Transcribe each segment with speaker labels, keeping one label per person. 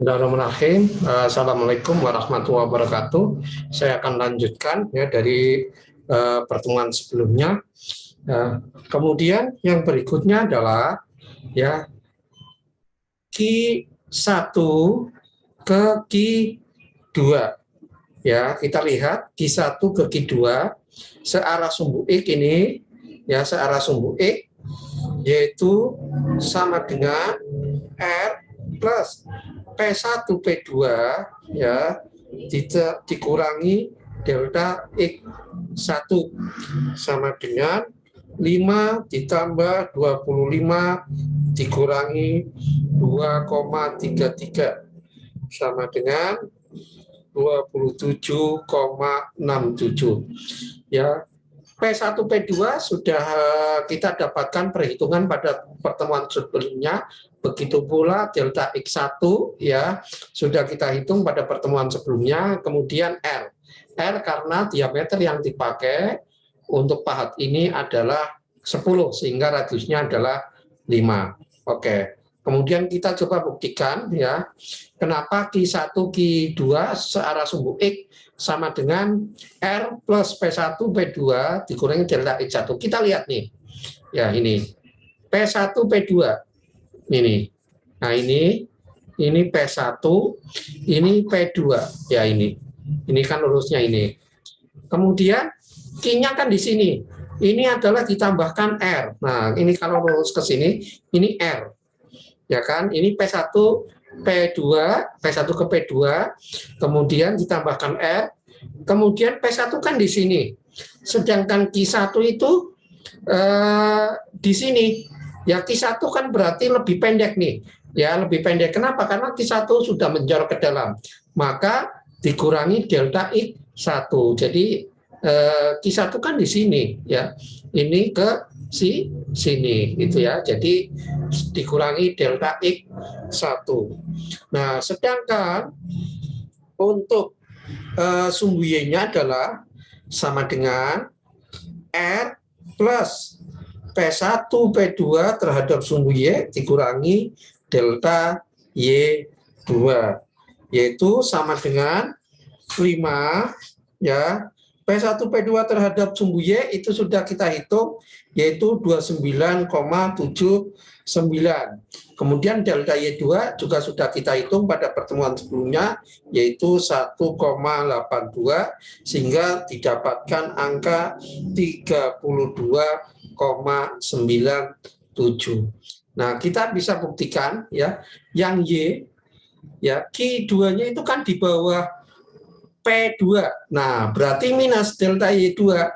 Speaker 1: Bismillahirrahmanirrahim. Assalamualaikum warahmatullahi wabarakatuh. Saya akan lanjutkan ya dari pertemuan sebelumnya. Kemudian yang berikutnya adalah ya Q1 ke Q2. Ya, kita lihat Q1 ke Q2 searah sumbu X ini ya searah sumbu X yaitu sama dengan R plus P1 P2 ya dikurangi delta X1 sama dengan 5 ditambah 25 dikurangi 2,33 sama dengan 27,67 ya. P1 P2 sudah kita dapatkan perhitungan pada pertemuan sebelumnya. Begitu pula delta X1 ya sudah kita hitung pada pertemuan sebelumnya. Kemudian R karena diameter yang dipakai untuk pahat ini adalah 10 sehingga radiusnya adalah 5. Oke. Kemudian kita coba buktikan ya kenapa Q1 Q2 searah sumbu X sama dengan R plus P1 P2 dikurangi delta X1. Kita lihat nih. Ya ini P1 P2 ini. Nah ini P1, ini P2 ya ini. Ini kan lurusnya ini. Kemudian Q-nya kan di sini. Ini adalah ditambahkan R. Nah, ini kalau lurus ke sini, ini R. Ya kan? Ini P1 P2, P1 ke P2, kemudian ditambahkan R, kemudian P1 kan di sini. Sedangkan Q1 itu di sini. Ya Q1 kan berarti lebih pendek nih. Ya, lebih pendek. Kenapa? Karena Q1 sudah menjorok ke dalam. Maka dikurangi delta X1. Jadi Q1 kan di sini ya. Ini ke sini gitu ya. Jadi dikurangi delta X1. Nah, sedangkan untuk sumbu Y-nya adalah sama dengan R plus P1 P2 terhadap sumbu Y dikurangi delta Y2 yaitu sama dengan 5 ya. P1 P2 terhadap sumbu Y itu sudah kita hitung yaitu 29,79. Kemudian delta Y2 juga sudah kita hitung pada pertemuan sebelumnya yaitu 1,82 sehingga didapatkan angka 32,97. Nah, kita bisa buktikan ya yang Y ya Q2-nya itu kan di bawah P2. Nah, berarti minus delta Y2.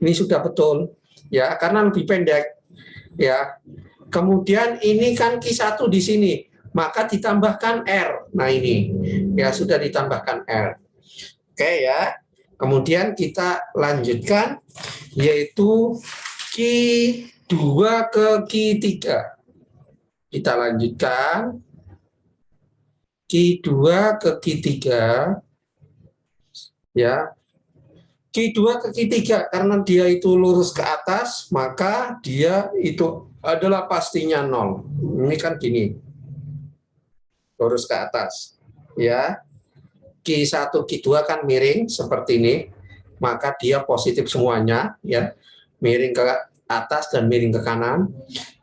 Speaker 1: Ini sudah betul ya karena lebih pendek ya. Kemudian ini kan Q1 di sini, maka ditambahkan R. Nah, ini ya sudah ditambahkan R. Oke ya. Kemudian kita lanjutkan yaitu Q2 ke Q3. Kita lanjutkan Q2 ke Q3 ya. Q2 ke Q3 karena dia itu lurus ke atas, maka dia itu adalah pastinya 0. Ini kan gini. Lurus ke atas. Ya. Q1, Q2 kan miring seperti ini, maka dia positif semuanya ya. Miring ke atas dan miring ke kanan.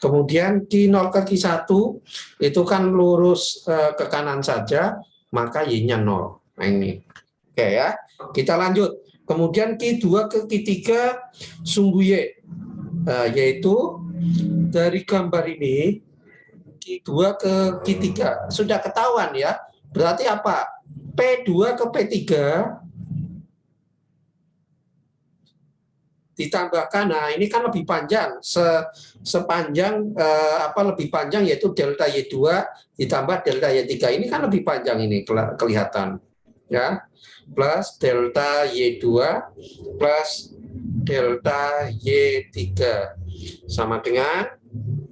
Speaker 1: Kemudian Q0 ke Q1 itu kan lurus ke kanan saja, maka Y-nya 0. Nah ini. Oke ya. Kita lanjut. Kemudian Q2 ke Q3 sumbu Y. Yaitu dari gambar ini Q2 ke Q3 sudah ketahuan ya. Berarti apa? P2 ke P3 ditambahkan, nah ini kan lebih panjang, sepanjang lebih panjang yaitu delta Y2 ditambah delta Y3, ini kan lebih panjang ini kelihatan ya, plus delta Y2 plus delta Y3 sama dengan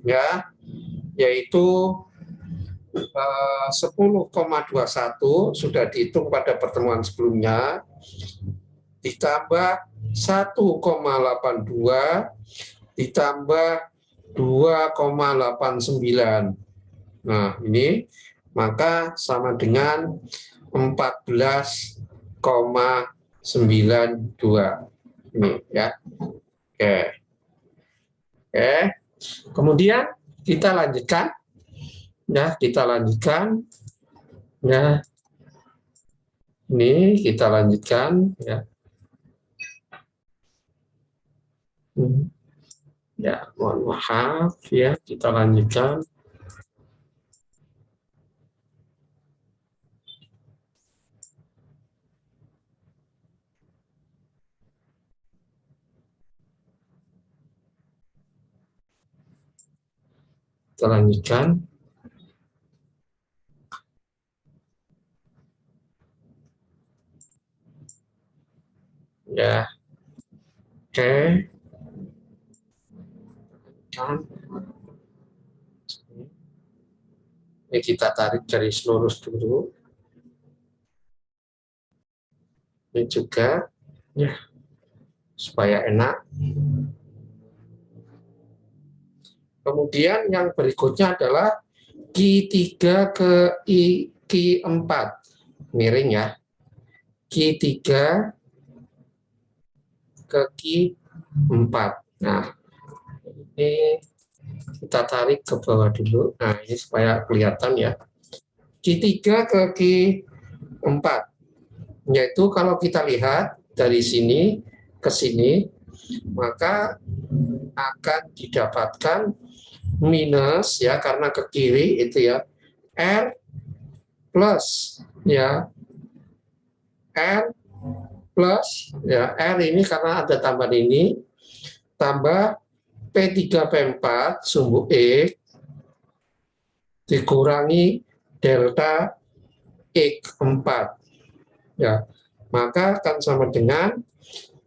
Speaker 1: ya yaitu 10,21 sudah dihitung pada pertemuan sebelumnya ditambah 1,82 ditambah 2,89. Nah, ini maka sama dengan 14,92 ini ya. Oke. Oke. Kemudian kita lanjutkan ya, ya. Ini kita lanjutkan ya. Ya, mohon maaf ya, kita lanjutkan. Kita lanjutkan. Ya. Oke. Ini kita tarik garis lurus dulu. Ini juga ya, supaya enak. Kemudian yang berikutnya adalah Q3 ke Q4. Miring ya. Q3 ke Q4. Nah, ini kita tarik ke bawah dulu. Nah, ini supaya kelihatan ya. Q3 ke Q4. Yaitu kalau kita lihat dari sini ke sini, maka akan didapatkan minus ya, karena ke kiri itu ya, R plus ya, R plus ya, R ini karena ada tambahan ini, tambah P3 P4 sumbu E dikurangi delta X4 ya, maka akan sama dengan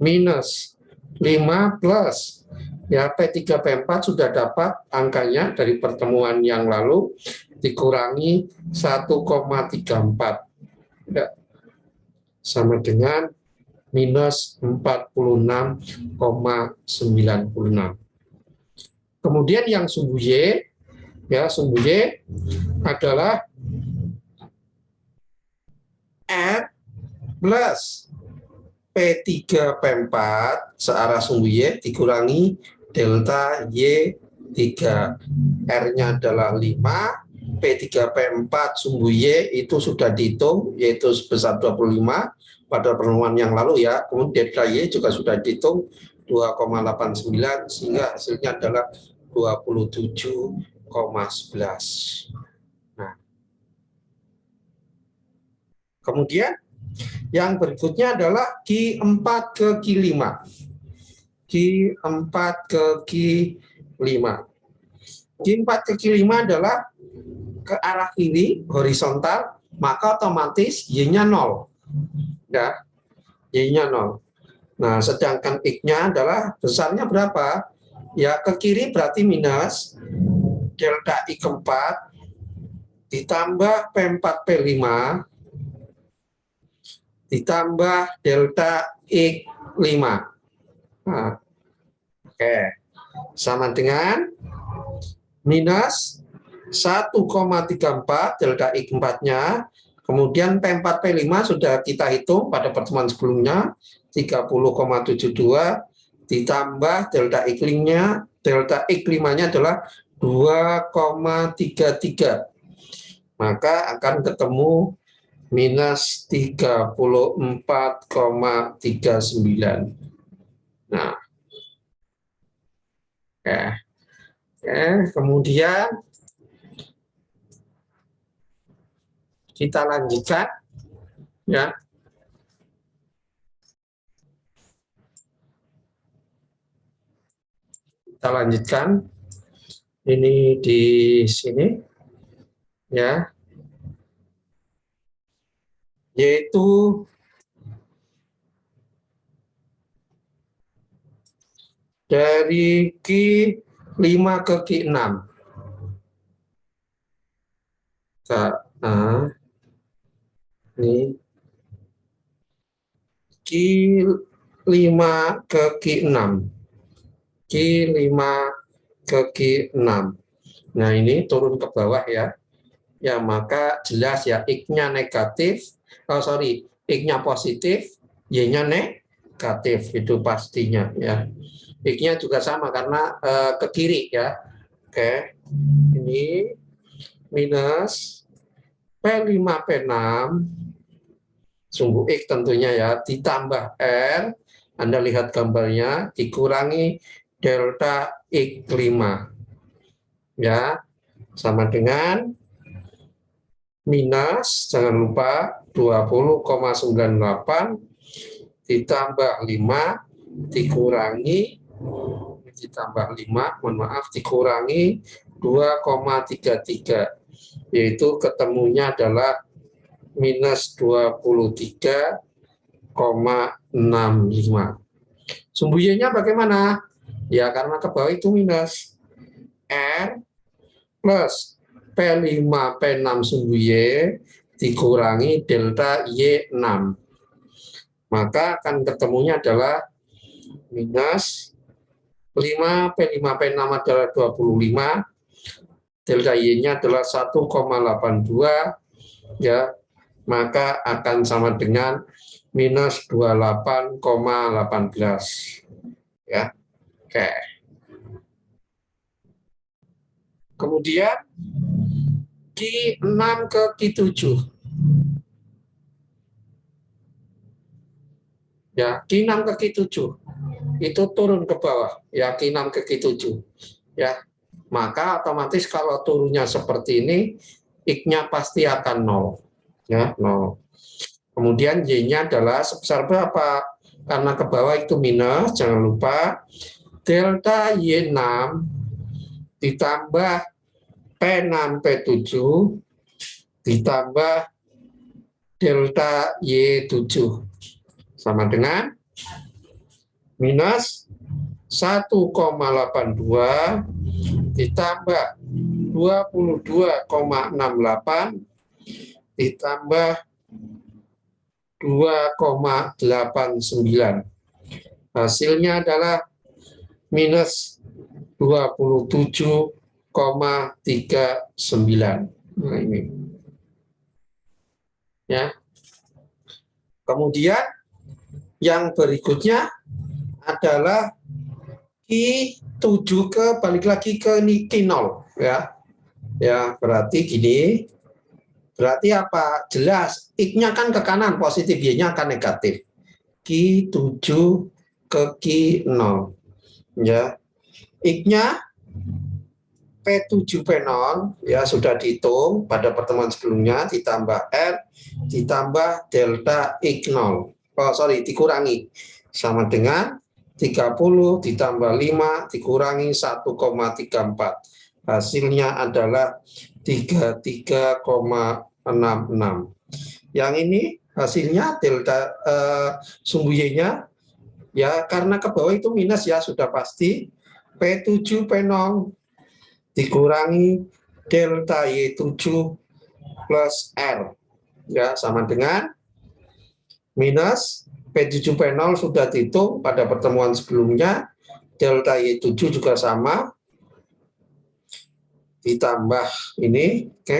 Speaker 1: minus 5 plus ya, P3 P4 sudah dapat angkanya dari pertemuan yang lalu, dikurangi 1,34 ya, sama dengan minus 46,96. Kemudian yang sumbu Y ya, sumbu Y adalah R plus P3 P4 searah sumbu Y dikurangi delta Y3. R-nya adalah 5, P3 P4 sumbu Y itu sudah dihitung, yaitu sebesar 25 pada pertemuan yang lalu ya. Kemudian delta Y juga sudah dihitung 2,89, sehingga hasilnya adalah 27,11. Nah, kemudian yang berikutnya adalah Q4 ke Q5. Q4 ke Q5. Q4 ke Q5 adalah ke arah kiri horizontal, maka otomatis Y-nya 0. Ya, Y-nya 0. Nah, sedangkan X-nya adalah besarnya berapa? Ya, ke kiri berarti minus delta I4 ditambah P4 P5 ditambah delta X5. Nah, oke. Sama dengan minus 1,34 delta X4-nya, kemudian P4 P5 sudah kita hitung pada pertemuan sebelumnya 30,72 ditambah delta X5-nya, delta X5-nya adalah 2,33. Maka akan ketemu minus 34,39. Nah, kemudian kita lanjutkan ya. Kita lanjutkan ini di sini ya, yaitu dari Q5 ke Q6. Nah, ini Q5 ke Q6. Q5 ke Q6. Nah, ini turun ke bawah ya. ya maka jelas ya X-nya negatif, X-nya positif, Y-nya negatif, itu pastinya ya. X-nya juga sama karena ke kiri ya. Oke, ini minus P5 P6 sumbu X tentunya ya, ditambah R, Anda lihat gambarnya, dikurangi delta X5 ya, sama dengan minus, jangan lupa 20,98 ditambah 5 dikurangi 2,33, yaitu ketemunya adalah minus 23,65. Sumbu Y-nya bagaimana? Ya karena ke bawah itu minus. R plus P5 P6 sumbu Y dikurangi delta Y6. Maka akan ketemunya adalah minus 5 P5 P6 adalah 25, delta Y-nya adalah 1,82 ya, maka akan sama dengan minus 28,18 ya. Oke. Kemudian Q6 ke Q7 ya, Q6 ke Q7 itu turun ke bawah ya, Q6 ke Q7 ya, maka otomatis kalau turunnya seperti ini X-nya pasti akan 0 ya, 0. Kemudian Y-nya adalah sebesar berapa? Karena ke bawah itu minus, jangan lupa delta Y6 ditambah P6 P7 ditambah delta Y7 sama dengan minus 1,82 ditambah 22,68 ditambah 2,89. Hasilnya adalah minus 27,39. Nah, ini. Ya. Kemudian yang berikutnya adalah Q7 ke balik lagi ke Q0 ya. Ya, berarti gini. Berarti apa? Jelas, X-nya kan ke kanan, positif, Y-nya akan negatif. Q7 ke Q0. Ya. X-nya P7 P0 ya sudah dihitung pada pertemuan sebelumnya, ditambah R ditambah delta X0. Dikurangi sama dengan 30 ditambah 5 dikurangi 1,34. Hasilnya adalah 33,66. Yang ini hasilnya delta sumbu Y-nya ya, karena ke bawah itu minus ya sudah pasti, P7 P0 dikurangi delta Y7 plus R ya sama dengan minus P7 P0 sudah dihitung pada pertemuan sebelumnya, delta Y7 juga sama ditambah ini, oke,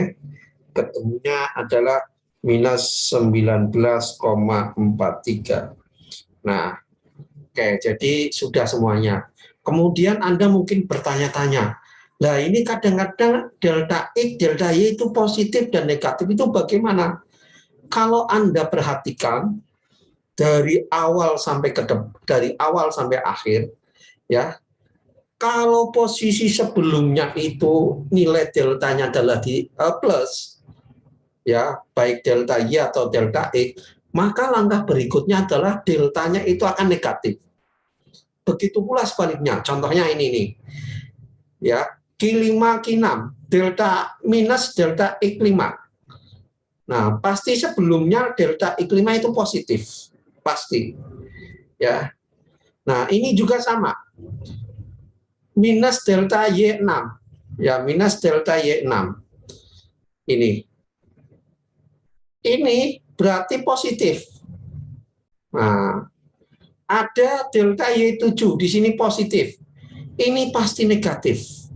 Speaker 1: ketemunya adalah minus 19,43. Nah, oke, jadi sudah semuanya. Kemudian Anda mungkin bertanya-tanya, nah ini kadang-kadang delta X, delta Y itu positif dan negatif itu bagaimana? Kalau Anda perhatikan dari awal sampai akhir, ya, kalau posisi sebelumnya itu nilai deltanya adalah di plus, ya baik delta Y atau delta X, maka langkah berikutnya adalah deltanya itu akan negatif. Begitu pula sebaliknya, contohnya ini nih, ya Q5 Q6 delta minus delta X5. Nah pasti sebelumnya delta X5 itu positif, pasti, ya. Nah ini juga sama, minus delta Y6 ya, minus delta Y6 ini berarti positif. Nah ada delta Y7 di sini positif, ini pasti negatif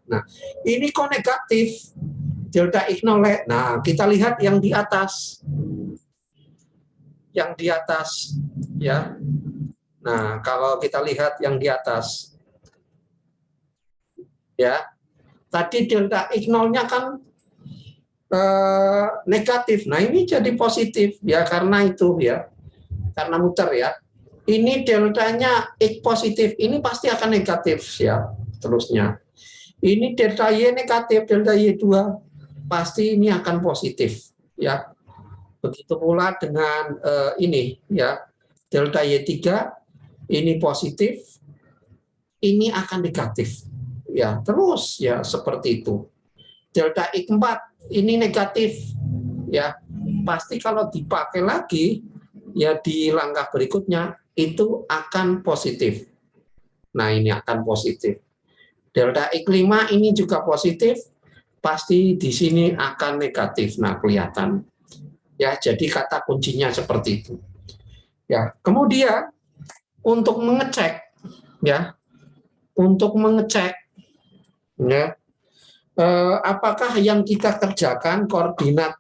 Speaker 1: Nah, ini kok negatif. Delta X nol. Nah, kita lihat yang di atas. Yang di atas, ya. Nah, kalau kita lihat yang di atas, ya, tadi delta X nolnya kan negatif. Nah, ini jadi positif, ya, karena itu, ya, karena muter, ya. Ini deltanya X positif, ini pasti akan negatif, ya, terusnya. Ini delta Y negatif, delta Y2, pasti ini akan positif, ya. Begitu pula dengan ini, ya, delta Y3, ini positif, ini akan negatif, ya, terus, ya, seperti itu. Delta X4 ini negatif, ya, pasti kalau dipakai lagi, ya, di langkah berikutnya itu akan positif. Nah, ini akan positif. Delta X5 ini juga positif, pasti di sini akan negatif. Nah, kelihatan. Ya, jadi kata kuncinya seperti itu. Ya, kemudian untuk mengecek, ya, ya, apakah yang kita kerjakan koordinat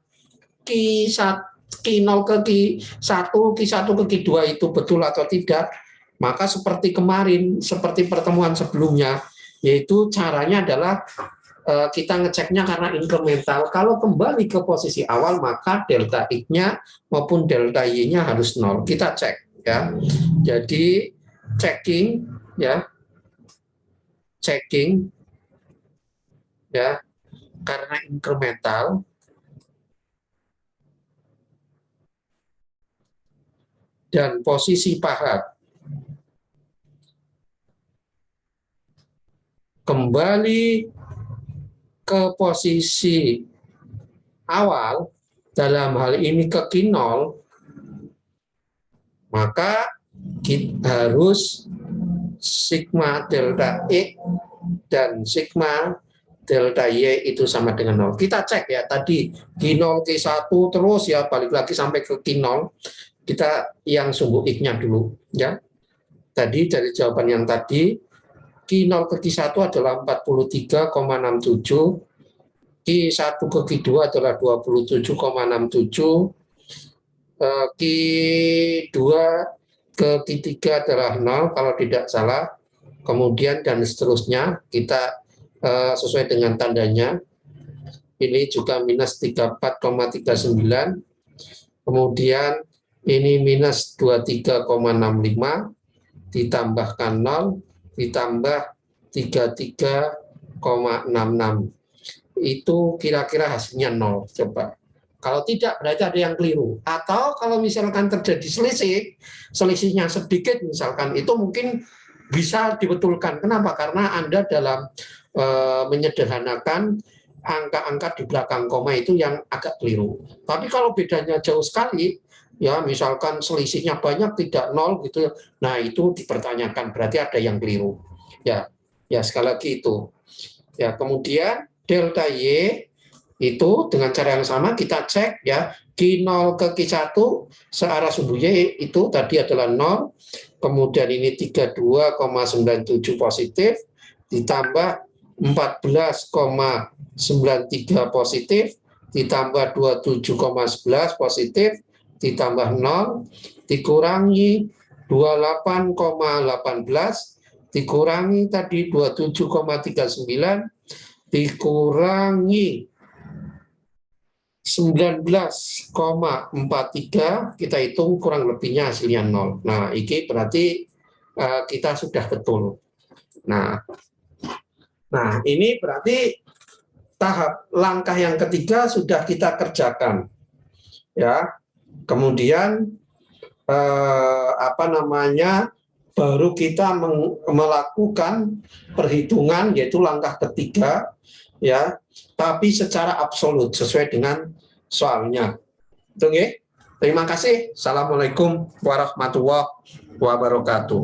Speaker 1: Q0 ke Q1, Q1 ke Q2 itu betul atau tidak? Maka seperti kemarin, seperti pertemuan sebelumnya, yaitu caranya adalah kita ngeceknya karena incremental. Kalau kembali ke posisi awal, maka delta X-nya maupun delta Y-nya harus 0. Kita cek, ya. Jadi checking, ya, checking, ya, karena incremental. Dan posisi pahat kembali ke posisi awal, dalam hal ini ke Q0, maka kita harus sigma delta X dan sigma delta Y itu sama dengan 0. Kita cek, ya, tadi Q0, Q1 terus, ya, balik lagi sampai ke Q0. Kita yang sumbu X-nya dulu, ya. Tadi dari jawaban yang tadi, Q0 ke Q1 adalah 43,67, Q1 ke Q2 adalah 27,67, Q2 ke Q3 adalah 0 kalau tidak salah, kemudian dan seterusnya, kita sesuai dengan tandanya, ini juga minus 34,39, kemudian ini minus 23,65, ditambahkan 0, ditambah 33,66. Itu kira-kira hasilnya 0. Coba. Kalau tidak, berarti ada yang keliru. Atau kalau misalkan terjadi selisihnya sedikit misalkan, itu mungkin bisa dibetulkan. Kenapa? Karena Anda dalam menyederhanakan angka-angka di belakang koma itu yang agak keliru. Tapi kalau bedanya jauh sekali, ya, misalkan selisihnya banyak, tidak 0 gitu, nah itu dipertanyakan, berarti ada yang keliru, ya, ya, sekali lagi itu, ya. Kemudian delta Y itu dengan cara yang sama kita cek, ya, Q0 ke Q1 searah sumbu Y itu tadi adalah 0, kemudian ini 32,97 positif, ditambah 14,93 positif, ditambah 27,11 positif, ditambah 0, dikurangi 28,18, dikurangi tadi 27,39, dikurangi 19,43, kita hitung kurang lebihnya hasilnya 0. Nah, ini berarti kita sudah betul. Nah, ini berarti tahap langkah yang ketiga sudah kita kerjakan, ya. Kemudian baru kita melakukan perhitungan, yaitu langkah ketiga, ya, tapi secara absolut sesuai dengan soalnya. Terima kasih. Assalamualaikum warahmatullahi wabarakatuh.